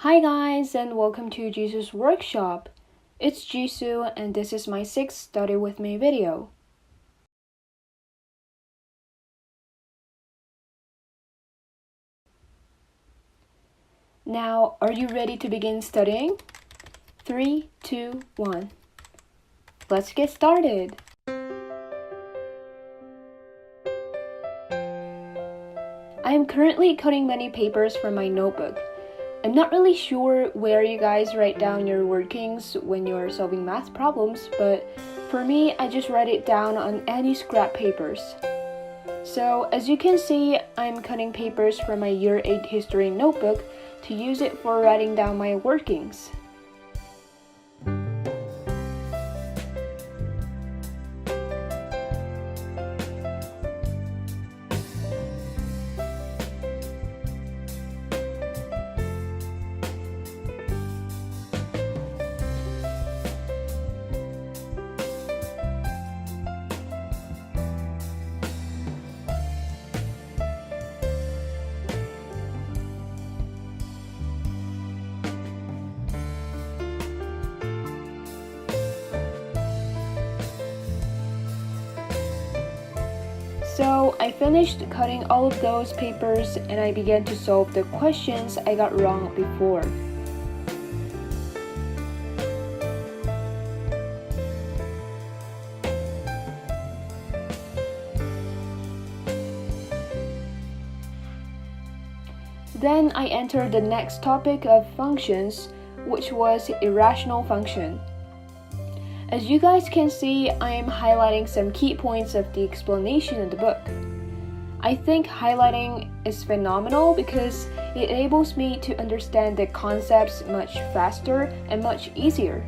Hi guys and welcome to Jisoo's workshop. It's Jisoo and this is my 6th study with me video. Now, are you ready to begin studying? 3, 2, 1. Let's get started. I am currently cutting many papers from my notebook. I'm not really sure where you guys write down your workings when you're solving math problems, but for me, I just write it down on any scrap papers. So, as you can see, I'm cutting papers from my Year 8 history notebook to use it for writing down my workings. So I finished cutting all of those papers and I began to solve the questions I got wrong before. Then I entered the next topic of functions, which was irrational function. As you guys can see, I am highlighting some key points of the explanation in the book. I think highlighting is phenomenal because it enables me to understand the concepts much faster and much easier.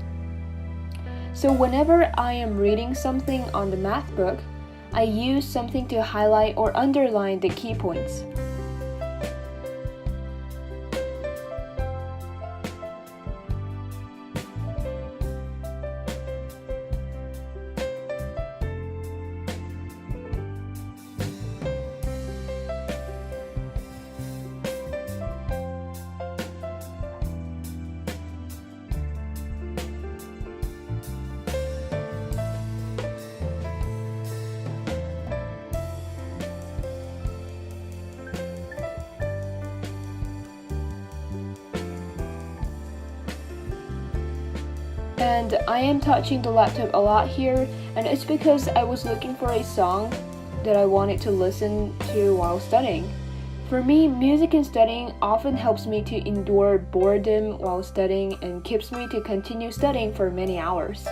So whenever I am reading something on the math book, I use something to highlight or underline the key points. And I am touching the laptop a lot here, and it's because I was looking for a song that I wanted to listen to while studying. For me, music in studying often helps me to endure boredom while studying and keeps me to continue studying for many hours.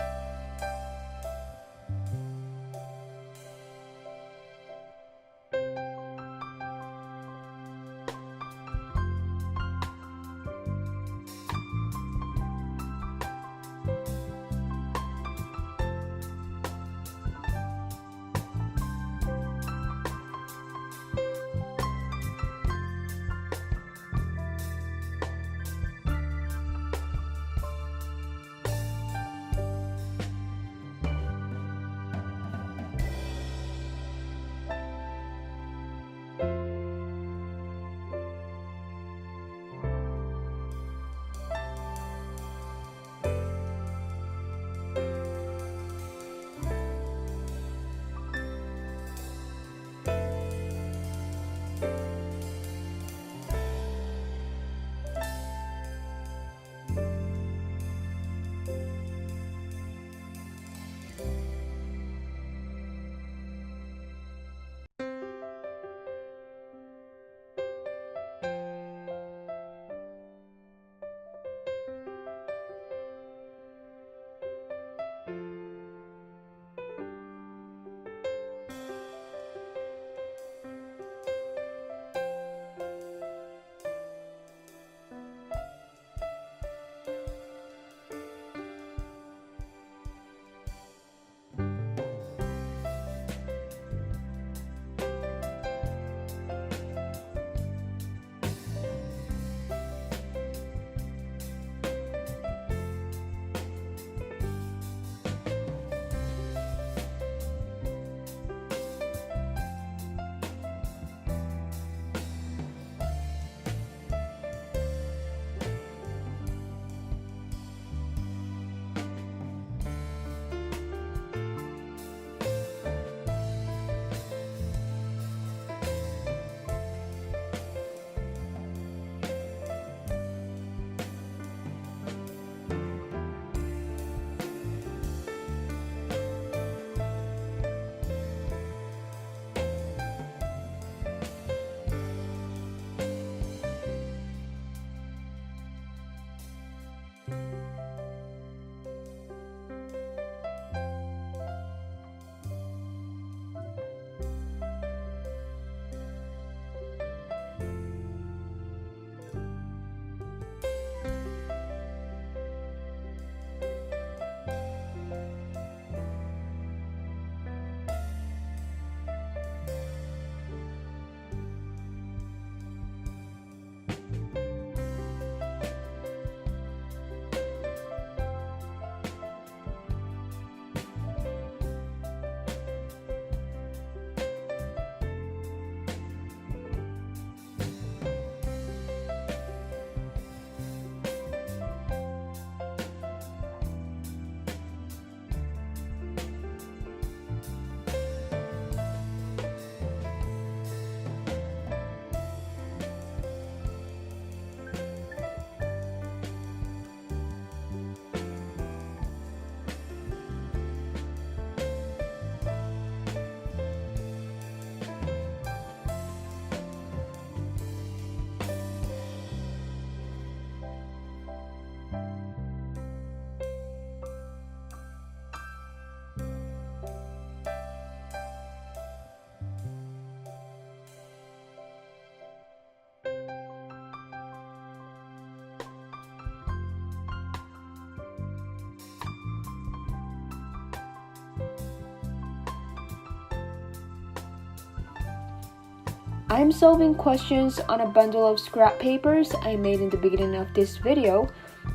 I'm solving questions on a bundle of scrap papers I made in the beginning of this video,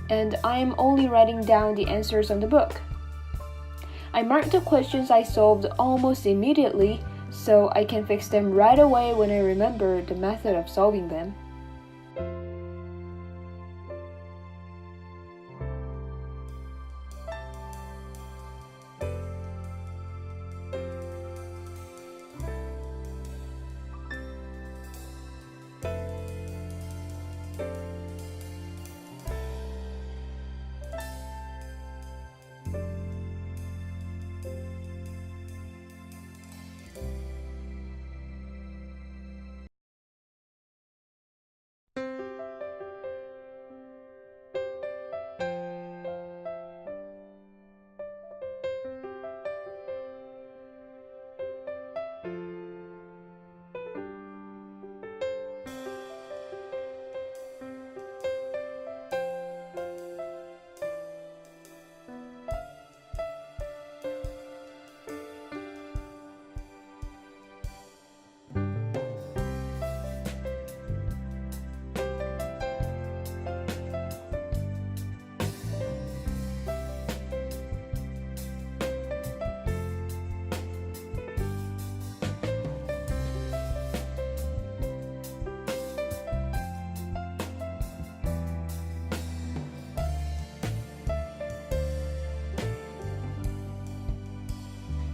and I'm only writing down the answers on the book. I marked the questions I solved almost immediately, so I can fix them right away when I remember the method of solving them.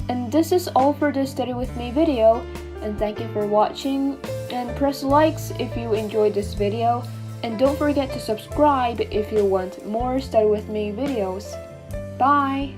And this is all for the Study With Me video, and thank you for watching, and press likes if you enjoyed this video, and don't forget to subscribe if you want more Study With Me videos. Bye!